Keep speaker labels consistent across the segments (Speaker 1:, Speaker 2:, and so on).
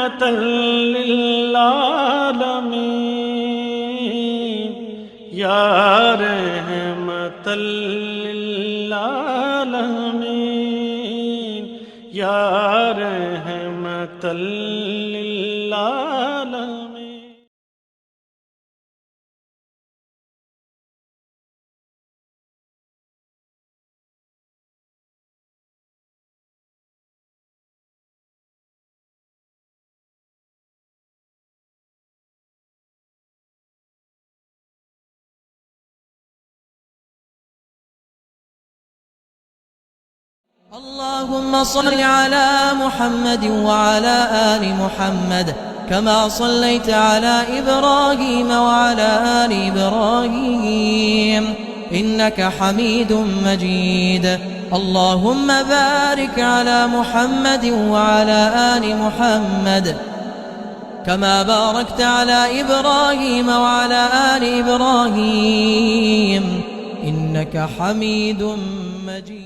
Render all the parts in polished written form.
Speaker 1: رحمة للعالمين یا رحمة للعالمين یا رحمة للعالمين.
Speaker 2: اللهم صل على محمد وعلى آل محمد كما صليت على إبراهيم وعلى آل إبراهيم إنك حميد مجيد. اللهم بارك على محمد وعلى آل محمد كما باركت على إبراهيم وعلى آل إبراهيم إنك حميد مجيد.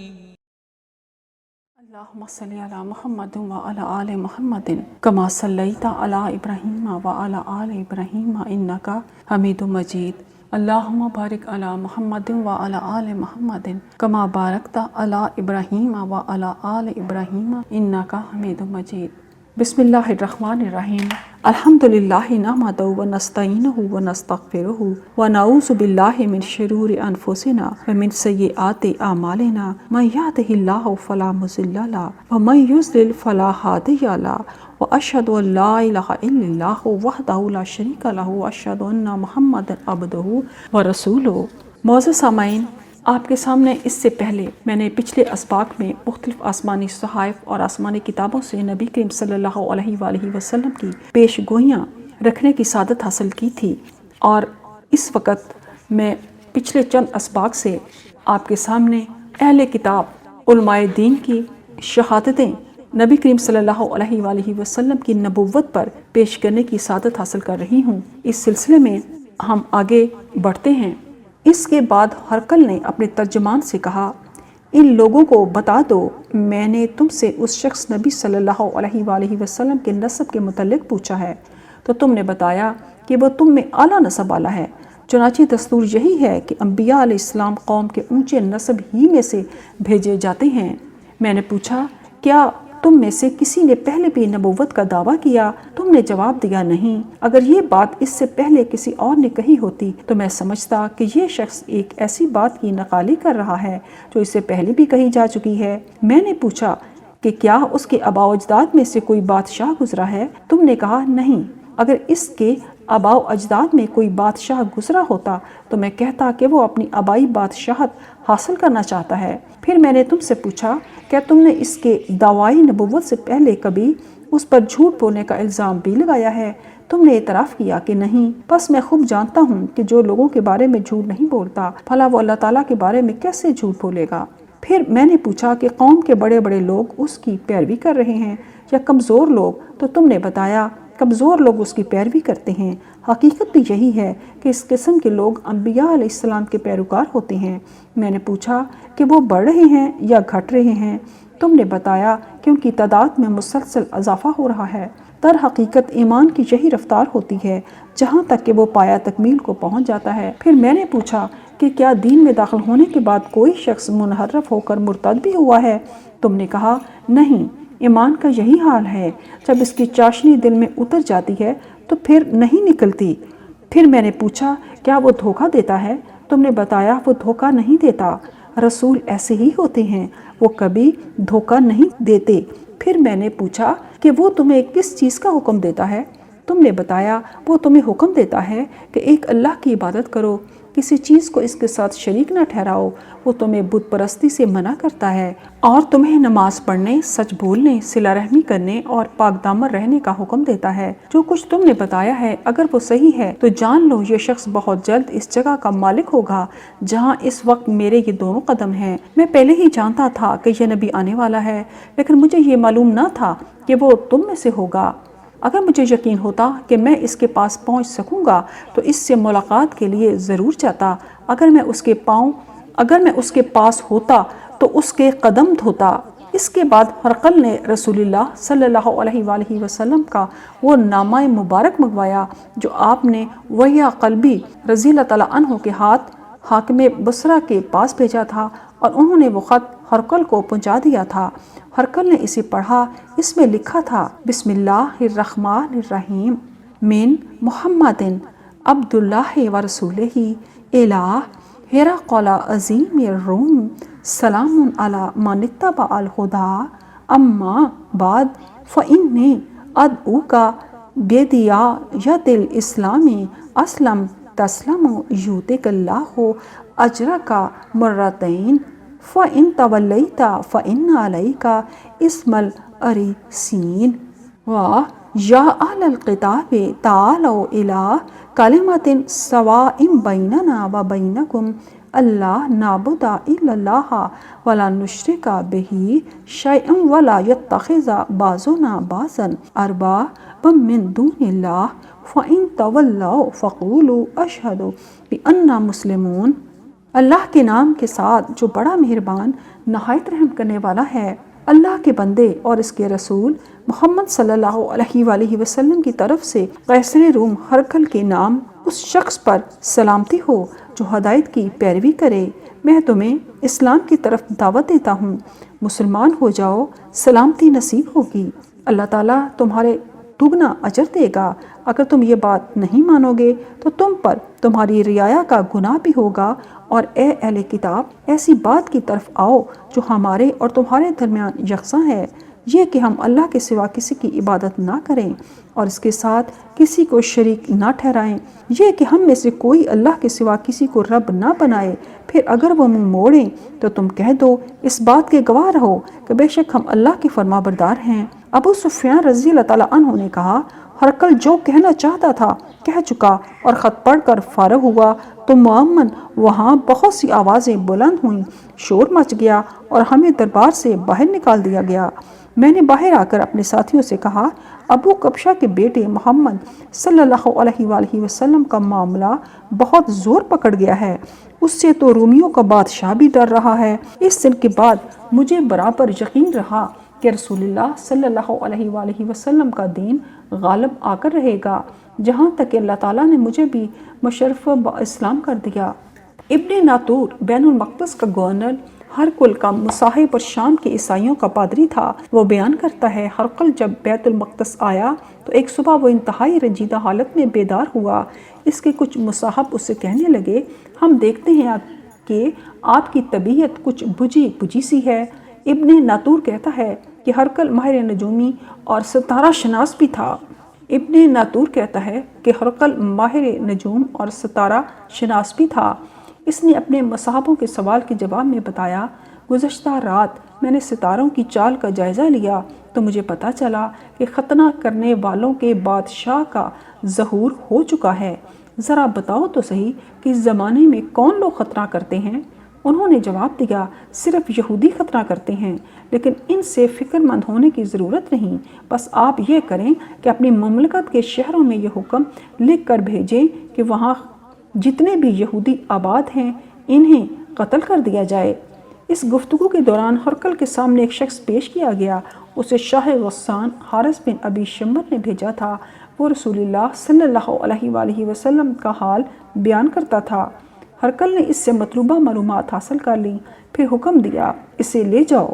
Speaker 3: اللهم صل على محمد وعلى آل محمد كما صليت على إبراهيم وعلى آل إبراهيم إنك حميد مجيد. اللهم بارك على محمد وعلى آل محمد كما باركت على إبراهيم وعلى آل إبراهيم إنك حميد مجيد. بسم اللہ الرحمن الرحیم. الحمد للہ نحمدہ ونستعینہ ونستغفرہ ونعوذ باللہ من شرور انفسنا ومن سیئات اعمالنا من یہدہ اللہ فلا مضل لہ ومن یضلل فلا ہادی لہ واشہد ان لا الہ الا اللہ وحدہ لا شریک لہ واشہد ان محمدا عبدہ ورسولہ. معزز سامعین، آپ کے سامنے اس سے پہلے میں نے پچھلے اسباق میں مختلف آسمانی صحائف اور آسمانی کتابوں سے نبی کریم صلی اللہ علیہ وآلہ وسلم کی پیش گوئیاں رکھنے کی سعادت حاصل کی تھی، اور اس وقت میں پچھلے چند اسباق سے آپ کے سامنے اہل کتاب علماء دین کی شہادتیں نبی کریم صلی اللہ علیہ وآلہ وسلم کی نبوت پر پیش کرنے کی سعادت حاصل کر رہی ہوں. اس سلسلے میں ہم آگے بڑھتے ہیں. اس کے بعد ہرقل نے اپنے ترجمان سے کہا، ان لوگوں کو بتا دو میں نے تم سے اس شخص نبی صلی اللہ علیہ وآلہ وسلم کے نسب کے متعلق پوچھا ہے تو تم نے بتایا کہ وہ تم میں اعلیٰ نسب والا ہے. چنانچہ دستور یہی ہے کہ انبیاء علیہ السلام قوم کے اونچے نسب ہی میں سے بھیجے جاتے ہیں. میں نے پوچھا، کیا تم میں سے کسی نے پہلے بھی نبوت کا دعویٰ کیا؟ تم نے جواب دیا، نہیں. اگر یہ بات اس سے پہلے کسی اور نے کہی ہوتی تو میں سمجھتا کہ یہ شخص ایک ایسی بات کی نقالی کر رہا ہے جو اس سے پہلے بھی کہی جا چکی ہے. میں نے پوچھا کہ کیا اس کے آباء و اجداد میں سے کوئی بادشاہ گزرا ہے؟ تم نے کہا نہیں. اگر اس کے آباء و اجداد میں کوئی بادشاہ گزرا ہوتا تو میں کہتا کہ وہ اپنی آبائی بادشاہت حاصل کرنا چاہتا ہے. پھر میں نے تم سے پوچھا، کیا تم نے اس کے دعوائی نبوت سے پہلے کبھی اس پر جھوٹ بولنے کا الزام بھی لگایا ہے؟ تم نے اعتراف کیا کہ نہیں. پس میں خوب جانتا ہوں کہ جو لوگوں کے بارے میں جھوٹ نہیں بولتا بھلا وہ اللہ تعالیٰ کے بارے میں کیسے جھوٹ بولے گا؟ پھر میں نے پوچھا کہ قوم کے بڑے بڑے لوگ اس کی پیروی کر رہے ہیں یا کمزور لوگ؟ تو تم نے بتایا کمزور لوگ اس کی پیروی کرتے ہیں. حقیقت بھی یہی ہے کہ اس قسم کے لوگ انبیاء علیہ السلام کے پیروکار ہوتے ہیں. میں نے پوچھا کہ وہ بڑھ رہے ہیں یا گھٹ رہے ہیں؟ تم نے بتایا کہ ان کی تعداد میں مسلسل اضافہ ہو رہا ہے. در حقیقت ایمان کی یہی رفتار ہوتی ہے جہاں تک کہ وہ پایا تکمیل کو پہنچ جاتا ہے. پھر میں نے پوچھا کہ کیا دین میں داخل ہونے کے بعد کوئی شخص منحرف ہو کر مرتد بھی ہوا ہے؟ تم نے کہا نہیں. ایمان کا یہی حال ہے، جب اس کی چاشنی دل میں اتر جاتی ہے تو پھر نہیں نکلتی. پھر میں نے پوچھا کیا وہ دھوکہ دیتا ہے؟ تم نے بتایا وہ دھوکہ نہیں دیتا. رسول ایسے ہی ہوتے ہیں، وہ کبھی دھوکہ نہیں دیتے. پھر میں نے پوچھا کہ وہ تمہیں کس چیز کا حکم دیتا ہے؟ تم نے بتایا وہ تمہیں حکم دیتا ہے کہ ایک اللہ کی عبادت کرو، کسی چیز کو اس کے ساتھ شریک نہ ٹھہراؤ. وہ تمہیں بت پرستی سے منع کرتا ہے اور تمہیں نماز پڑھنے، سچ بولنے، صلہ رحمی کرنے اور پاک دامن رہنے کا حکم دیتا ہے. جو کچھ تم نے بتایا ہے اگر وہ صحیح ہے تو جان لو یہ شخص بہت جلد اس جگہ کا مالک ہوگا جہاں اس وقت میرے یہ دونوں قدم ہیں. میں پہلے ہی جانتا تھا کہ یہ نبی آنے والا ہے، لیکن مجھے یہ معلوم نہ تھا کہ وہ تم میں سے ہوگا. اگر مجھے یقین ہوتا کہ میں اس کے پاس پہنچ سکوں گا تو اس سے ملاقات کے لیے ضرور جاتا. اگر میں اس کے پاس ہوتا تو اس کے قدم دھوتا. اس کے بعد ہرقل نے رسول اللہ صلی اللہ علیہ وآلہ وسلم کا وہ نامہ مبارک منگوایا جو آپ نے وحیہ قلبی رضی اللہ تعالیٰ عنہ کے ہاتھ حاکم بصرہ کے پاس بھیجا تھا، اور انہوں نے وہ خط ہرقل کو پہنچا دیا تھا۔ ہرقل نے اسے پڑھا۔ اس میں لکھا تھا، بسم اللہ الرحمن الرحیم، من محمد عبداللہ ورسولہ الہ ہرقل عظیم الروم، سلام علی من اتبع الہدی، اما بعد فإنی ادعوک بدعایت الاسلام اسلم تسلم یؤتک اللہ اجرک مرتین فإن تولیت فإن علیک اسم الارثین یا اہل الکتاب تعالوا الی کلمۃ سواء بیننا وبینکم الا نعبد الا اللہ ولا نشرک بہ شیئا ولا یتخذ بعضنا بعضا اربابا من دون اللہ فإن تولوا فقولوا اشہد بأننا مسلمون۔ اللہ کے نام کے ساتھ جو بڑا مہربان نہایت رحم کرنے والا ہے۔ اللہ کے بندے اور اس کے رسول محمد صلی اللہ علیہ وآلہ وسلم کی طرف سے قیصر روم ہرقل کے نام اس شخص پر سلامتی ہو جو ہدایت کی پیروی کرے۔ میں تمہیں اسلام کی طرف دعوت دیتا ہوں، مسلمان ہو جاؤ، سلامتی نصیب ہوگی، اللہ تعالیٰ تمہارے دگنا اجر دے گا۔ اگر تم یہ بات نہیں مانو گے تو تم پر تمہاری رعایا کا گناہ بھی ہوگا، اور اے اہل کتاب، ایسی بات کی طرف آؤ جو ہمارے اور تمہارے درمیان یکساں ہے، یہ کہ ہم اللہ کے سوا کسی کی عبادت نہ کریں اور اس کے ساتھ کسی کو شریک نہ ٹھہرائیں، یہ کہ ہم میں سے کوئی اللہ کے سوا کسی کو رب نہ بنائے۔ پھر اگر وہ منہ موڑیں تو تم کہہ دو، اس بات کے گواہ رہو کہ بے شک ہم اللہ کے فرما بردار ہیں۔ ابو سفیان رضی اللہ تعالیٰ عنہ نے کہا، ہرقل جو کہنا چاہتا تھا کہہ چکا اور خط پڑھ کر فارغ ہوا تو معمن وہاں بہت سی آوازیں بلند ہوئیں، شور مچ گیا اور ہمیں دربار سے باہر نکال دیا گیا۔ میں نے باہر آ کر اپنے ساتھیوں سے کہا، ابو کبشہ کے بیٹے محمد صلی اللہ علیہ وآلہ وسلم کا معاملہ بہت زور پکڑ گیا ہے، اس سے تو رومیوں کا بادشاہ بھی ڈر رہا ہے۔ اس دن کے بعد مجھے برابر یقین رہا کہ رسول اللہ صلی اللہ علیہ وآلہ وسلم کا دین غالب آ کر رہے گا، جہاں تک کہ اللہ تعالیٰ نے مجھے بھی مشرف با اسلام کر دیا۔ ابن ناطور بین المقدس کا گورنر ہرقل کا مصاحب اور شام کے عیسائیوں کا پادری تھا۔ وہ بیان کرتا ہے، ہرقل جب بیت المقدس آیا تو ایک صبح وہ انتہائی رنجیدہ حالت میں بیدار ہوا۔ اس کے کچھ مصاحب اس سے کہنے لگے، ہم دیکھتے ہیں کہ آپ کی طبیعت کچھ بجھی سی ہے۔ ابن ناطور کہتا ہے کہ ہرقل ماہر نجومی اور ستارہ شناس بھی تھا۔ ابن ناطور کہتا ہے کہ ہرقل ماہر نجوم اور ستارہ شناس بھی تھا۔ اس نے اپنے مصاحبوں کے سوال کے جواب میں بتایا، گزشتہ رات میں نے ستاروں کی چال کا جائزہ لیا تو مجھے پتہ چلا کہ ختنہ کرنے والوں کے بادشاہ کا ظہور ہو چکا ہے۔ ذرا بتاؤ تو صحیح کہ اس زمانے میں کون لوگ ختنہ کرتے ہیں؟ انہوں نے جواب دیا، صرف یہودی ختنہ کرتے ہیں، لیکن ان سے فکر مند ہونے کی ضرورت نہیں۔ بس آپ یہ کریں کہ اپنی مملکت کے شہروں میں یہ حکم لکھ کر بھیجیں کہ وہاں جتنے بھی یہودی آباد ہیں انہیں قتل کر دیا جائے۔ اس گفتگو کے دوران ہرقل کے سامنے ایک شخص پیش کیا گیا، اسے شاہ غسان حارث بن ابی شمر نے بھیجا تھا۔ وہ رسول اللہ صلی اللہ علیہ وآلہ وسلم کا حال بیان کرتا تھا۔ ہرقل نے اس سے مطلوبہ معلومات حاصل کر لیں، پھر حکم دیا، اسے لے جاؤ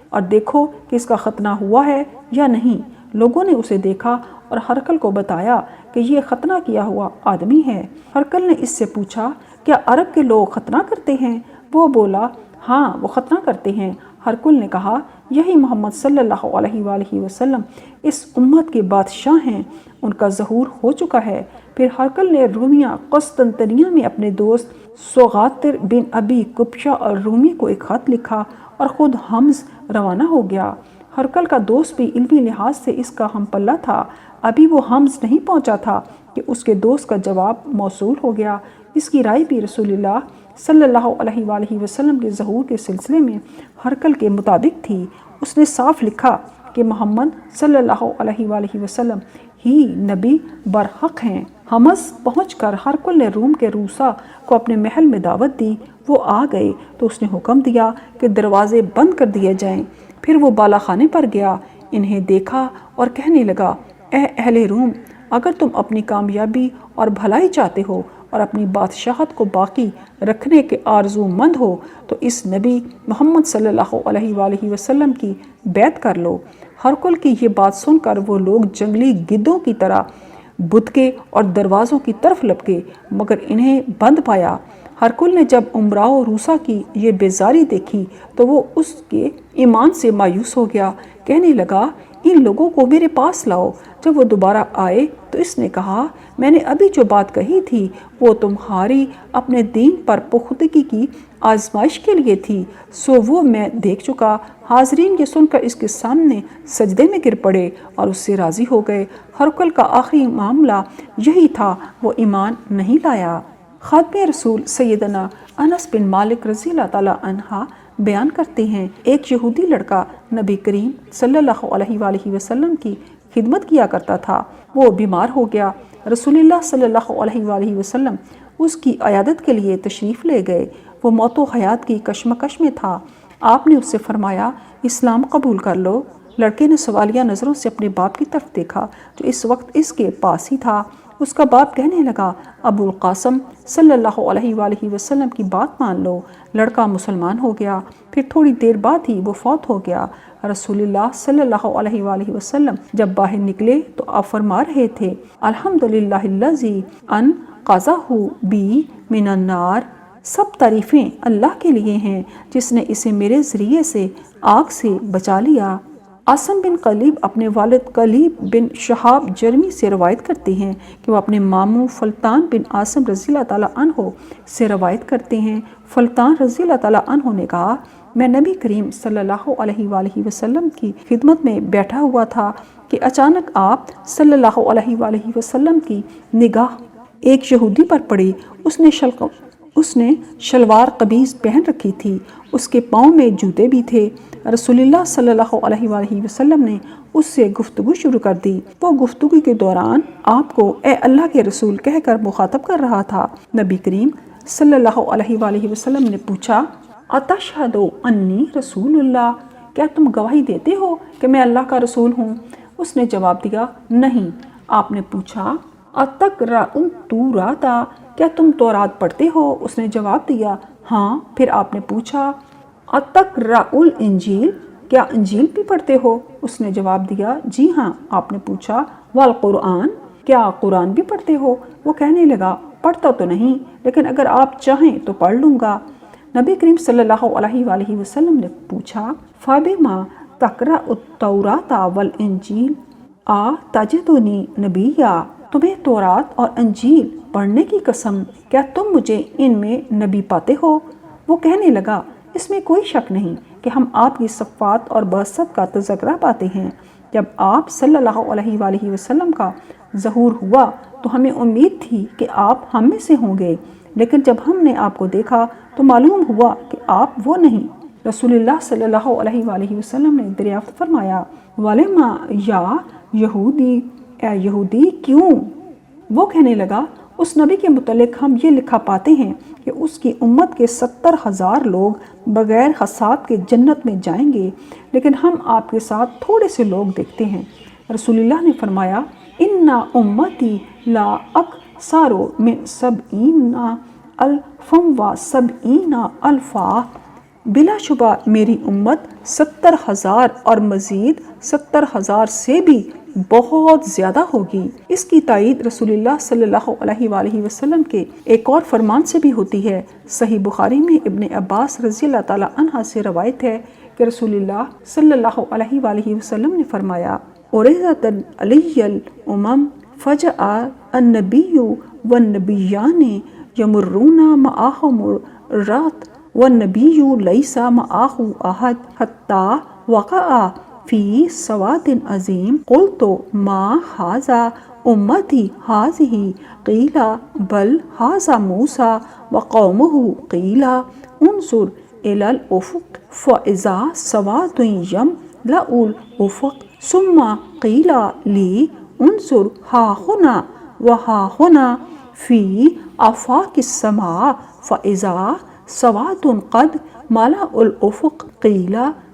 Speaker 3: اور دیکھو کہ اس کا ختنہ ہوا ہے یا نہیں۔ لوگوں نے اسے دیکھا اور ہرقل کو بتایا کہ یہ ختنہ کیا ہوا آدمی ہے۔ ہرقل نے اس سے پوچھا، کیا عرب کے لوگ ختنہ کرتے ہیں؟ وہ بولا، ہاں وہ ختنہ کرتے ہیں۔ ہرقل نے کہا، یہی محمد صلی اللہ علیہ وآلہ وسلم اس امت کے بادشاہ ہیں، ان کا ظہور ہو چکا ہے۔ پھر ہرقل نے رومیہ قسطنطنیہ میں اپنے دوست سوغاتر بن ابی کبشہ اور رومی کو ایک خط لکھا اور خود حمص روانہ ہو گیا۔ ہرقل کا دوست بھی علمی لحاظ سے اس کا ہم پلہ تھا۔ ابھی وہ حمص نہیں پہنچا تھا کہ اس کے دوست کا جواب موصول ہو گیا۔ اس کی رائے بھی رسول اللہ صلی اللہ علیہ وآلہ وسلم کے ظہور کے سلسلے میں ہرقل کے مطابق تھی۔ اس نے صاف لکھا کہ محمد صلی اللہ علیہ وآلہ وسلم ہی نبی برحق ہیں۔ حمص پہنچ کر ہرقل نے روم کے روسا کو اپنے محل میں دعوت دی۔ وہ آ گئے تو اس نے حکم دیا کہ دروازے بند کر دیے جائیں۔ پھر وہ بالا خانے پر گیا، انہیں دیکھا اور کہنے لگا، اے اہل روم، اگر تم اپنی کامیابی اور بھلائی چاہتے ہو اور اپنی بادشاہت کو باقی رکھنے کے آرزو مند ہو تو اس نبی محمد صلی اللہ علیہ وآلہ وسلم کی بیعت کر لو۔ ہرکل کی یہ بات سن کر وہ لوگ جنگلی گدھوں کی طرح بدکے اور دروازوں کی طرف لپکے، مگر انہیں بند پایا۔ ہرکل نے جب امراء روسا کی یہ بیزاری دیکھی تو وہ اس کے ایمان سے مایوس ہو گیا، کہنے لگا، ان لوگوں کو میرے پاس لاؤ۔ جب وہ دوبارہ آئے تو اس نے کہا، میں نے ابھی جو بات کہی تھی وہ تمہاری اپنے دین پر پختگی کی آزمائش کے لیے تھی، سو وہ میں دیکھ چکا۔ حاضرین یہ سن کر اس کے سامنے سجدے میں گر پڑے اور اس سے راضی ہو گئے۔ ہرکل کا آخری معاملہ یہی تھا، وہ ایمان نہیں لایا۔ خادم رسول سیدنا انس بن مالک رضی اللہ تعالیٰ عنہ بیان کرتے ہیں، ایک یہودی لڑکا نبی کریم صلی اللہ علیہ وآلہ وسلم کی خدمت کیا کرتا تھا۔ وہ بیمار ہو گیا۔ رسول اللہ صلی اللہ علیہ وآلہ وسلم اس کی عیادت کے لیے تشریف لے گئے۔ وہ موت و حیات کی کشمکش میں تھا۔ آپ نے اس سے فرمایا، اسلام قبول کر لو۔ لڑکے نے سوالیہ نظروں سے اپنے باپ کی طرف دیکھا جو اس وقت اس کے پاس ہی تھا۔ اس کا باپ کہنے لگا، ابو القاسم صلی اللہ علیہ وآلہ وسلم کی بات مان لو۔ لڑکا مسلمان ہو گیا، پھر تھوڑی دیر بعد ہی وہ فوت ہو گیا۔ رسول اللہ صلی اللہ علیہ وآلہ وسلم جب باہر نکلے تو آپ فرما رہے تھے، الحمدللہ الذی انقذہ بی من النار، سب تعریفیں اللہ کے لیے ہیں جس نے اسے میرے ذریعے سے آگ سے بچا لیا۔ عاصم بن قلیب اپنے والد قلیب بن شہاب جرمی سے روایت کرتے ہیں کہ وہ اپنے ماموں فلتان بن عاصم رضی اللہ تعالیٰ عنہ سے روایت کرتے ہیں، فلتان رضی اللہ تعالیٰ عنہ نے کہا، میں نبی کریم صلی اللہ علیہ وآلہ وسلم کی خدمت میں بیٹھا ہوا تھا کہ اچانک آپ صلی اللہ علیہ وآلہ وسلم کی نگاہ ایک یہودی پر پڑی۔ اس نے شلوار قمیض پہن رکھی تھی، اس کے پاؤں میں جوتے بھی تھے۔ رسول اللہ صلی اللہ علیہ وآلہ وسلم نے اس سے گفتگو شروع کر دی۔ وہ گفتگو کے دوران آپ کو اے اللہ کے رسول کہہ کر مخاطب کر رہا تھا۔ نبی کریم صلی اللہ علیہ وآلہ وسلم نے پوچھا، اتشہد انی رسول اللہ، کیا تم گواہی دیتے ہو کہ میں اللہ کا رسول ہوں؟ اس نے جواب دیا، نہیں۔ آپ نے پوچھا، اتقرأ التوراۃ، کیا تم تورات پڑھتے ہو؟ اس نے جواب دیا، ہاں۔ پھر آپ نے پوچھا، اتقرأ الانجیل، کیا انجیل بھی پڑھتے ہو؟ اس نے جواب دیا، جی ہاں۔ آپ نے پوچھا، والقرآن، کیا قرآن بھی پڑھتے ہو؟ وہ کہنے لگا، پڑھتا تو نہیں لیکن اگر آپ چاہیں تو پڑھ لوں گا۔ نبی کریم صلی اللہ علیہ وآلہ وسلم نے پوچھا، فَبِمَا تَقْرَأُ التَّوْرَاةَ وَالْإِنجِيلَ تَجِدُنِی نَبِیًّا، تمہیں تورات اور انجیل پڑھنے کی قسم، کیا تم مجھے ان میں نبی پاتے ہو؟ وہ کہنے لگا، اس میں کوئی شک نہیں کہ ہم آپ کی صفات اور بعثت کا تذکرہ پاتے ہیں۔ جب آپ صلی اللہ علیہ وآلہ وسلم کا ظہور ہوا تو ہمیں امید تھی کہ آپ ہم میں سے ہوں گے، لیکن جب ہم نے آپ کو دیکھا تو معلوم ہوا کہ آپ وہ نہیں۔ رسول اللہ صلی اللہ علیہ وآلہ وسلم نے دریافت فرمایا، وَلِمَا یا یہودی، اے یہودی کیوں؟ وہ کہنے لگا، اس نبی کے متعلق ہم یہ لکھا پاتے ہیں کہ اس کی امت کے 70,000 لوگ بغیر حساب کے جنت میں جائیں گے، لیکن ہم آپ کے ساتھ تھوڑے سے لوگ دیکھتے ہیں۔ رسول اللہ نے فرمایا، اِنَّ أُمَّتِي لَا أَكْثَرُ مِنْ 70 أَلْفًا و70 أَلْفًا، بلا شبہ میری امت 70,000 اور مزید 70,000 سے بھی بہت زیادہ ہوگی۔ اس کی تائید رسول اللہ صلی اللہ علیہ وآلہ وسلم کے ایک اور فرمان سے بھی ہوتی ہے۔ صحیح بخاری میں ابن عباس رضی اللہ تعالیٰ عنہ سے روایت ہے کہ رسول اللہ صلی اللہ علیہ وآلہ وسلم نے فرمایا، عُرِضَتْ عَلَیَّ الْأُمَمُ فَجَاءَ النَّبِیُّ وَالنَّبِیَّانِ یَمُرُّونَ مَعَهُمُ الرَّاۃُ وَالنَّبِیُّ لَیْسَ مَعَهُ أَحَدٌ حَتَّى وَقَعَ فی سواد عظیم، قلت ما ھذا امتی ھذہ، قیل بل ھذا موسیٰ وقومہ، قیل انظر الی الافق فاذا سواد یملأ الافق، ثم قیل لی انظر ہا ہنا وہا ہنا فی آفاق السماء فاذا سواد قد ملأ الافق، قیل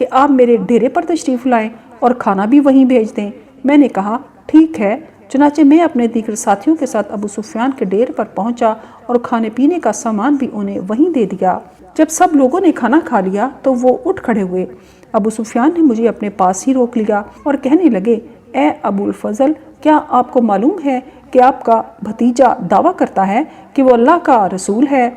Speaker 3: کہ آپ میرے ڈیرے پر تشریف لائیں اور کھانا بھی وہیں بھیج دیں۔ میں نے کہا ٹھیک ہے۔ چنانچہ میں اپنے دیگر ساتھیوں کے ساتھ ابو سفیان کے ڈیرے پر پہنچا اور کھانے پینے کا سامان بھی انہیں وہیں دے دیا۔ جب سب لوگوں نے کھانا کھا لیا تو وہ اٹھ کھڑے ہوئے۔ ابو سفیان نے مجھے اپنے پاس ہی روک لیا اور کہنے لگے، اے ابو الفضل، کیا آپ کو معلوم ہے کہ آپ کا بھتیجا دعویٰ کرتا ہے کہ وہ اللہ کا رسول ہے؟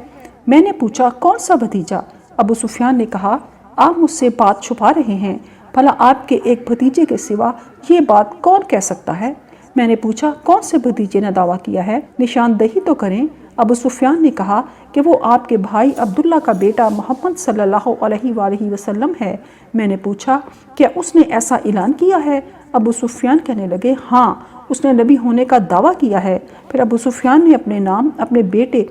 Speaker 3: میں نے پوچھا کون سا بھتیجا؟ ابو سفیان نے کہا، آپ مجھ سے بات چھپا رہے ہیں، بھلا آپ کے ایک بھتیجے کے سوا یہ بات کون کہہ سکتا ہے؟ میں نے پوچھا کون سے بھتیجے نے دعویٰ کیا ہے؟ نشاندہی تو کریں۔ ابو سفیان نے کہا کہ وہ آپ کے بھائی عبداللہ کا بیٹا محمد صلی اللہ علیہ وآلہ وسلم ہے۔ میں نے پوچھا کیا اس نے ایسا اعلان کیا ہے؟ ابو سفیان کہنے لگے، ہاں، اس نے نبی ہونے کا دعویٰ کیا ہے۔ پھر ابو سفیان نے اپنے نام اپنے بیٹے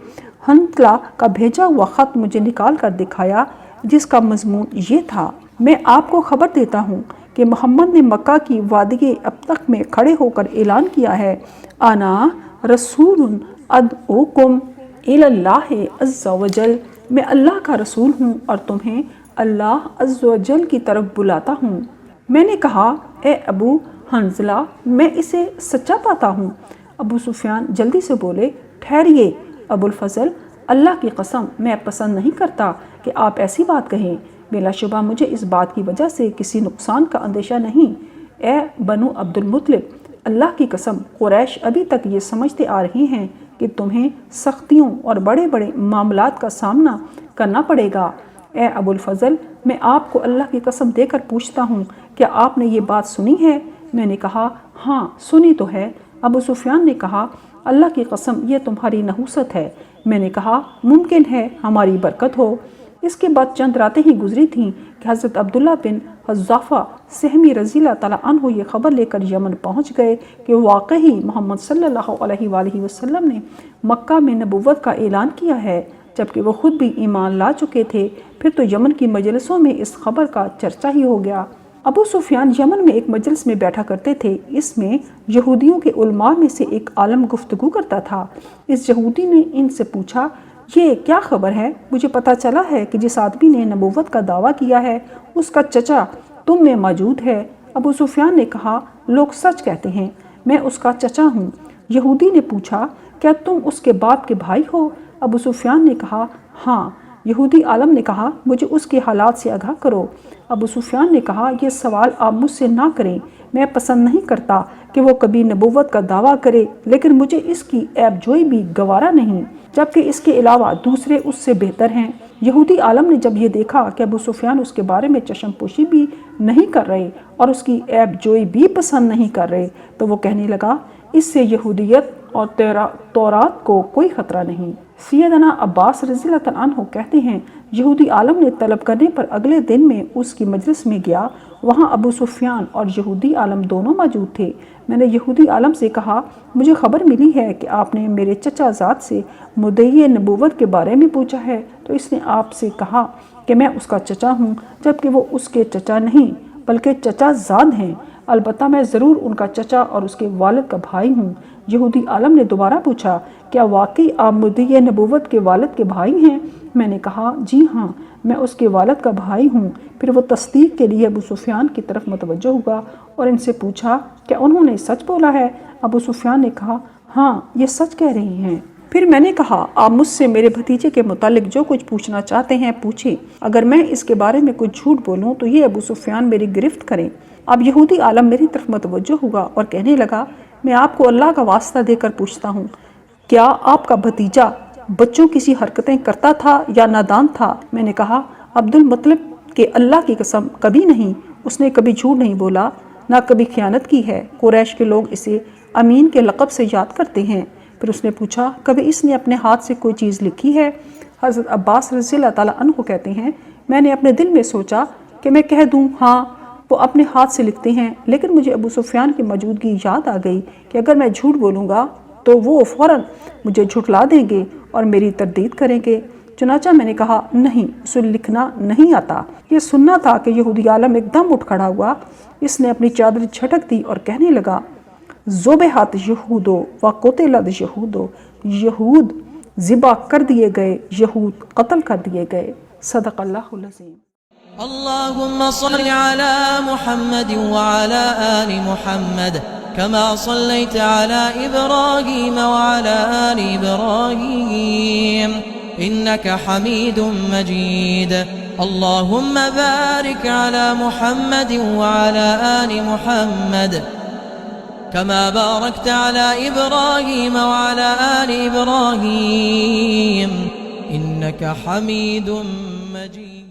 Speaker 3: حنظلہ کا بھیجا ہوا خط مجھے نکال کر دکھایا، جس کا مضمون یہ تھا، میں آپ کو خبر دیتا ہوں کہ محمد نے مکہ کی وادی ابتق میں کھڑے ہو کر اعلان کیا ہے، انا رسول ادعوکم الی اللہ عز وجل، میں اللہ کا رسول ہوں اور تمہیں اللہ عز وجل کی طرف بلاتا ہوں۔ میں نے کہا، اے ابو حنظلہ، میں اسے سچا پاتا ہوں۔ ابو سفیان جلدی سے بولے، ٹھہریے ابو الفضل، اللہ کی قسم میں پسند نہیں کرتا کہ آپ ایسی بات کہیں۔ بلا شبہ مجھے اس بات کی وجہ سے کسی نقصان کا اندیشہ نہیں۔ اے بنو عبد المطلب، اللہ کی قسم قریش ابھی تک یہ سمجھتے آ رہے ہیں کہ تمہیں سختیوں اور بڑے بڑے معاملات کا سامنا کرنا پڑے گا۔ اے ابو الفضل، میں آپ کو اللہ کی قسم دے کر پوچھتا ہوں، کیا آپ نے یہ بات سنی ہے؟ میں نے کہا، ہاں سنی تو ہے۔ ابو سفیان نے کہا، اللہ کی قسم یہ تمہاری نحوست ہے۔ میں نے کہا، ممکن ہے ہماری برکت ہو۔ اس کے بعد چند راتیں ہی گزری تھیں کہ حضرت عبداللہ بن حذافہ سہمی رضی اللہ تعالیٰ عنہ یہ خبر لے کر یمن پہنچ گئے کہ واقعی محمد صلی اللہ علیہ وآلہ وسلم نے مکہ میں نبوت کا اعلان کیا ہے، جبکہ وہ خود بھی ایمان لا چکے تھے۔ پھر تو یمن کی مجلسوں میں اس خبر کا چرچا ہی ہو گیا۔ ابو سفیان یمن میں ایک مجلس میں بیٹھا کرتے تھے۔ اس میں یہودیوں کے علماء میں سے ایک عالم گفتگو کرتا تھا۔ اس یہودی نے ان سے پوچھا، یہ کیا خبر ہے؟ مجھے پتہ چلا ہے کہ جس آدمی نے نبوت کا دعویٰ کیا ہے اس کا چچا تم میں موجود ہے۔ ابو سفیان نے کہا، لوگ سچ کہتے ہیں، میں اس کا چچا ہوں۔ یہودی نے پوچھا، کیا تم اس کے باپ کے بھائی ہو؟ ابو سفیان نے کہا، ہاں۔ یہودی عالم نے کہا، مجھے اس کے حالات سے آگاہ کرو۔ ابو سفیان نے کہا، یہ سوال آپ مجھ سے نہ کریں، میں پسند نہیں کرتا کہ وہ کبھی نبوت کا دعویٰ کرے، لیکن مجھے اس کی عیب جوئی بھی گوارا نہیں، جبکہ اس کے علاوہ دوسرے اس سے بہتر ہیں۔ یہودی عالم نے جب یہ دیکھا کہ ابو سفیان اس کے بارے میں چشم پوشی بھی نہیں کر رہے اور اس کی عیب جوئی بھی پسند نہیں کر رہے، تو وہ کہنے لگا، اس سے یہودیت اور تورات کو کوئی خطرہ نہیں۔ سیدنا عباس رضی اللہ عنہ کہتے ہیں، یہودی عالم نے طلب کرنے پر اگلے دن میں اس کی مجلس میں گیا۔ وہاں ابو سفیان اور یہودی عالم دونوں موجود تھے۔ میں نے یہودی عالم سے کہا، مجھے خبر ملی ہے کہ آپ نے میرے چچا زاد سے مدعی نبوت کے بارے میں پوچھا ہے، تو اس نے آپ سے کہا کہ میں اس کا چچا ہوں، جبکہ وہ اس کے چچا نہیں بلکہ چچا زاد ہیں۔ البتہ میں ضرور ان کا چچا اور اس کے والد کا بھائی ہوں۔ یہودی عالم نے دوبارہ پوچھا، کیا واقعی آپ مدعی نبوت کے والد کے بھائی ہیں؟ میں نے کہا، جی ہاں، میں اس کے والد کا بھائی ہوں۔ پھر وہ تصدیق کے لیے ابو سفیان کی طرف متوجہ ہوا اور ان سے پوچھا، کیا انہوں نے سچ بولا ہے؟ ابو سفیان نے کہا، ہاں، یہ سچ کہہ رہی ہیں۔ پھر میں نے کہا، آپ مجھ سے میرے بھتیجے کے متعلق جو کچھ پوچھنا چاہتے ہیں پوچھیں، اگر میں اس کے بارے میں کچھ جھوٹ بولوں تو یہ ابو سفیان میری گرفت کریں۔ اب یہودی عالم میری طرف متوجہ ہوا اور کہنے لگا، میں آپ کو اللہ کا واسطہ دے کر پوچھتا ہوں، کیا آپ کا بھتیجا بچوں کسی حرکتیں کرتا تھا یا نادان تھا؟ میں نے کہا، عبد المطلب کہ اللہ کی قسم کبھی نہیں، اس نے کبھی جھوٹ نہیں بولا، نہ کبھی خیانت کی ہے۔ قریش کے لوگ اسے امین کے لقب سے یاد کرتے ہیں۔ پھر اس نے پوچھا، کبھی اس نے اپنے ہاتھ سے کوئی چیز لکھی ہے؟ حضرت عباس رضی اللہ تعالیٰ عنہ کہتے ہیں، میں نے اپنے دل میں سوچا کہ میں کہہ دوں ہاں وہ اپنے ہاتھ سے لکھتے ہیں، لیکن مجھے ابو سفیان کی موجودگی یاد آ گئی کہ اگر میں جھوٹ بولوں گا تو وہ فوراً مجھے جھٹلا دیں گے اور میری تردید کریں گے۔ چنانچہ میں نے کہا، نہیں، اسے لکھنا نہیں آتا۔ یہ سننا تھا کہ یہودی عالم ایک دم اٹھ کھڑا ہوا۔ اس نے اپنی چادر جھٹک دی اور کہنے لگا، ذبحت یہود و قتلت یہود، یہود ذبح کر دیے گئے، یہود قتل کر دیے گئے۔ صدق اللہ العظیم۔
Speaker 2: اللهم صل على محمد وعلى آل محمد كما صليت على إبراهيم وعلى آل إبراهيم إنك حميد مجيد. اللهم بارك على محمد وعلى آل محمد كما باركت على إبراهيم وعلى آل إبراهيم إنك حميد مجيد.